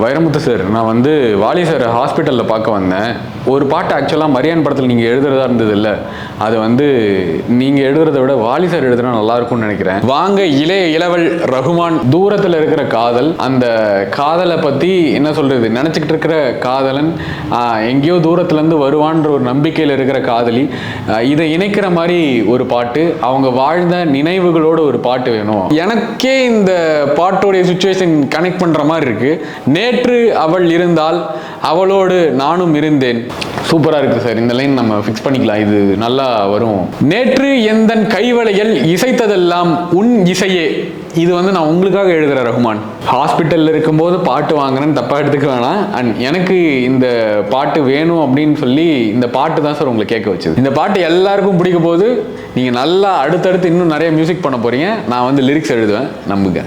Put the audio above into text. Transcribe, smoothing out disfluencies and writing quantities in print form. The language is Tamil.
வைரமுத்து சார், நான் வந்து வாலி சார் ஹாஸ்பிட்டலில் பார்க்க வந்தேன். ஒரு பாட்டு ஆக்சுவலாக மரியான் படத்தில் நீங்கள் எழுதுறதா இருந்தது இல்லை, அது வந்து நீங்கள் எழுதுறதை விட வாலி சார் எழுதுனா நல்லா இருக்கும்னு நினைக்கிறேன். வாங்க இளைய இளவல் ரகுமான், தூரத்தில் இருக்கிற காதல், அந்த காதலை பற்றி என்ன சொல்கிறது, நினச்சிக்கிட்டு இருக்கிற காதலன் எங்கேயோ தூரத்துலேருந்து வருவான்ற ஒரு நம்பிக்கையில் இருக்கிற காதலி, இதை இணைக்கிற மாதிரி ஒரு பாட்டு, அவங்க வாழ்ந்த நினைவுகளோட ஒரு பாட்டு வேணும். எனக்கே இந்த பாட்டோடைய சுச்சுவேஷன் கனெக்ட் பண்ணுற மாதிரி இருக்குது. நேற்று அவள் இருந்தால் அவளோடு நானும் இருந்தேன். சூப்பரா இருக்கு சார், இந்த லைன் நம்ம ஃபிக்ஸ் பண்ணிக்கலாம், இது நல்லா வரும். நேற்று எந்தன் கைவளையல் இசைத்ததெல்லாம் உன் இசையே. இது வந்து நான் உங்களுக்காக எழுதுற ரகுமான். ஹாஸ்பிட்டலில் இருக்கும்போது பாட்டு வாங்குறேன்னு தப்பா எடுத்துக்க வேணாம். அண்ட் எனக்கு இந்த பாட்டு வேணும் அப்படின்னு சொல்லி இந்த பாட்டு தான் சார் உங்களை கேட்க வச்சது. இந்த பாட்டு எல்லாருக்கும் பிடிக்க போது, நீங்க நல்லா அடுத்தடுத்து இன்னும் நிறைய மியூசிக் பண்ண போறீங்க. நான் வந்து லிரிக்ஸ் எழுதுவேன், நம்புங்க.